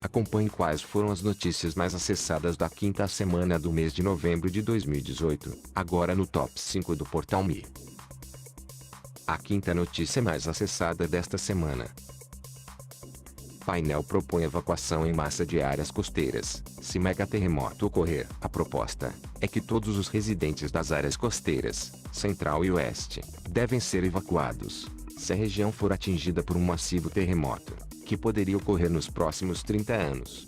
Acompanhe quais foram as notícias mais acessadas da quinta semana do mês de novembro de 2018, agora no Top 5 do Portal Me. A quinta notícia mais acessada desta semana. Painel propõe evacuação em massa de áreas costeiras, se mega terremoto ocorrer. A proposta é que todos os residentes das áreas costeiras, central e oeste, devem ser evacuados, se a região for atingida por um massivo terremoto, que poderia ocorrer nos próximos 30 anos.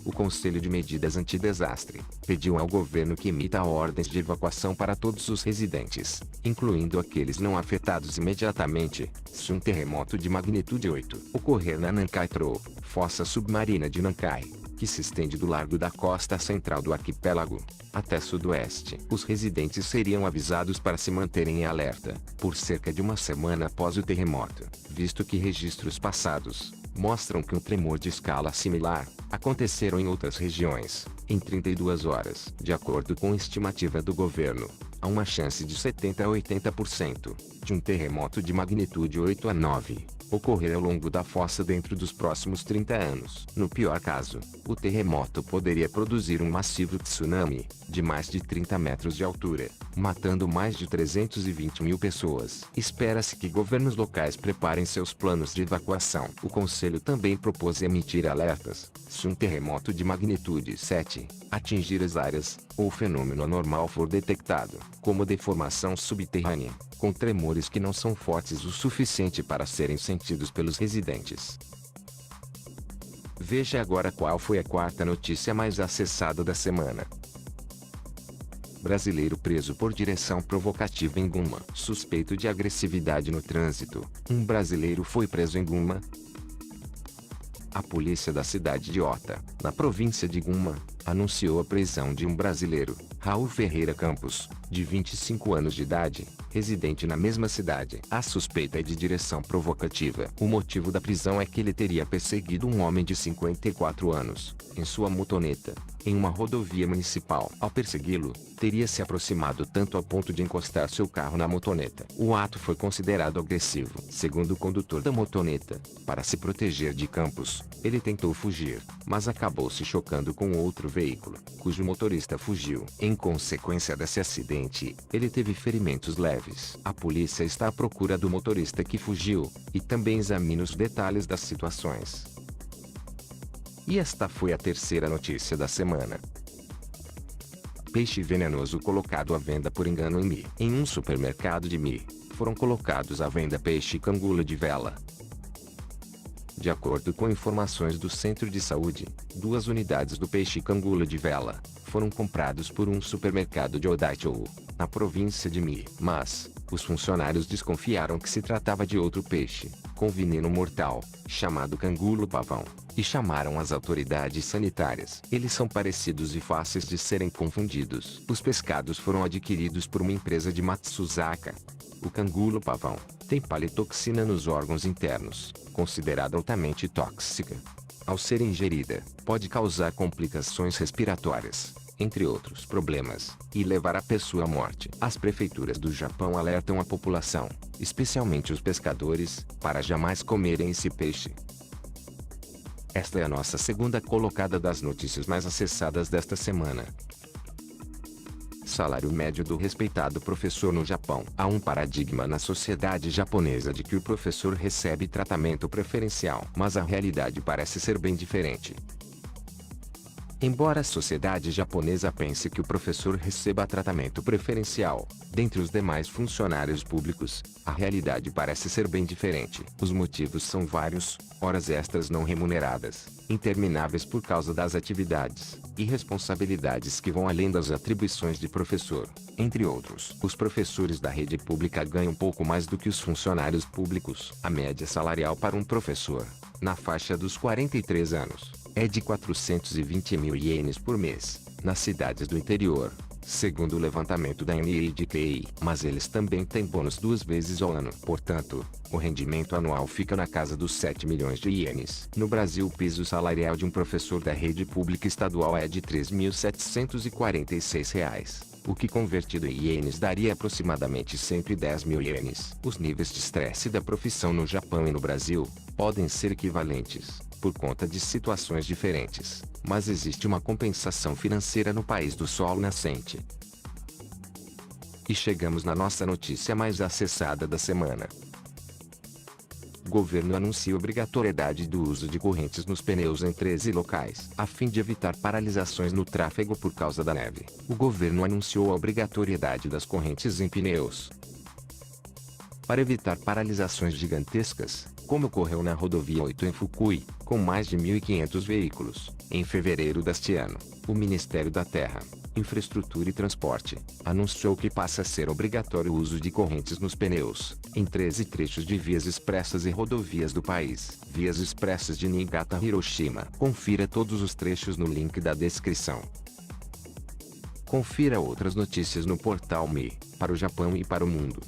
O Conselho de Medidas Antidesastre pediu ao governo que emita ordens de evacuação para todos os residentes, incluindo aqueles não afetados imediatamente, se um terremoto de magnitude 8 ocorrer na Nankai Tro, fossa submarina de Nankai, que se estende do largo da costa central do arquipélago até sudoeste. Os residentes seriam avisados para se manterem em alerta por cerca de uma semana após o terremoto, visto que registros passados mostram que um tremor de escala similar aconteceram em outras regiões, em 32 horas. De acordo com a estimativa do governo, há uma chance de 70 a 80% de um terremoto de magnitude 8 a 9 ocorrer ao longo da fossa dentro dos próximos 30 anos. No pior caso, o terremoto poderia produzir um massivo tsunami de mais de 30 metros de altura, matando mais de 320 mil pessoas. Espera-se que governos locais preparem seus planos de evacuação. O Conselho também propôs emitir alertas se um terremoto de magnitude 7 atingir as áreas, ou fenômeno anormal for detectado, como deformação subterrânea, com tremores que não são fortes o suficiente para serem sentidos pelos residentes. Veja agora qual foi a quarta notícia mais acessada da semana. Brasileiro preso por direção provocativa em Guma. Suspeito de agressividade no trânsito, um brasileiro foi preso em Guma. A polícia da cidade de Ota, na província de Guma, anunciou a prisão de um brasileiro, Raul Ferreira Campos, de 25 anos de idade, residente na mesma cidade. A suspeita é de direção provocativa. O motivo da prisão é que ele teria perseguido um homem de 54 anos, em sua motoneta, em uma rodovia municipal. Ao persegui-lo, teria se aproximado tanto ao ponto de encostar seu carro na motoneta. O ato foi considerado agressivo. Segundo o condutor da motoneta, para se proteger de Campos, ele tentou fugir, mas acabou se chocando com outro veículo, cujo motorista fugiu. Em consequência desse acidente, ele teve ferimentos leves. A polícia está à procura do motorista que fugiu, e também examina os detalhes das situações. E esta foi a terceira notícia da semana. Peixe venenoso colocado à venda por engano em Mi. Em um supermercado de Mi, foram colocados à venda peixe cangula de vela. De acordo com informações do Centro de Saúde, 2 unidades do peixe cangula de vela foram comprados por um supermercado de Odaichou, na província de Mi. Mas, os funcionários desconfiaram que se tratava de outro peixe, com veneno mortal, chamado cangulo pavão, e chamaram as autoridades sanitárias. Eles são parecidos e fáceis de serem confundidos. Os pescados foram adquiridos por uma empresa de Matsuzaka. O cangulo pavão tem palitoxina nos órgãos internos, considerada altamente tóxica. Ao ser ingerida, pode causar complicações respiratórias, entre outros problemas, e levar a pessoa à morte. As prefeituras do Japão alertam a população, especialmente os pescadores, para jamais comerem esse peixe. Esta é a nossa segunda colocada das notícias mais acessadas desta semana. Salário médio do respeitado professor no Japão. Há um paradigma na sociedade japonesa de que o professor recebe tratamento preferencial, mas a realidade parece ser bem diferente. Embora a sociedade japonesa pense que o professor receba tratamento preferencial, dentre os demais funcionários públicos, a realidade parece ser bem diferente. Os motivos são vários: horas extras não remuneradas, intermináveis por causa das atividades e responsabilidades que vão além das atribuições de professor, entre outros. Os professores da rede pública ganham pouco mais do que os funcionários públicos. A média salarial para um professor, na faixa dos 43 anos, é de 420 mil ienes por mês, nas cidades do interior, segundo o levantamento da NEDKI. Mas eles também têm bônus 2 vezes ao ano. Portanto, o rendimento anual fica na casa dos 7 milhões de ienes. No Brasil, o piso salarial de um professor da rede pública estadual é de R$ 3.746, o que convertido em ienes daria aproximadamente 110 mil ienes. Os níveis de estresse da profissão no Japão e no Brasil podem ser equivalentes. por conta de situações diferentes, mas existe uma compensação financeira no país do sol nascente. E chegamos na nossa notícia mais acessada da semana. Governo anuncia obrigatoriedade do uso de correntes nos pneus em 13 locais, a fim de evitar paralisações no tráfego por causa da neve. O governo anunciou a obrigatoriedade das correntes em pneus para evitar paralisações gigantescas, como ocorreu na rodovia 8 em Fukui, com mais de 1.500 veículos, em fevereiro deste ano. O Ministério da Terra, Infraestrutura e Transporte anunciou que passa a ser obrigatório o uso de correntes nos pneus, em 13 trechos de vias expressas e rodovias do país. Vias expressas de Niigata a Hiroshima. Confira todos os trechos no link da descrição. Confira outras notícias no portal Me, para o Japão e para o mundo.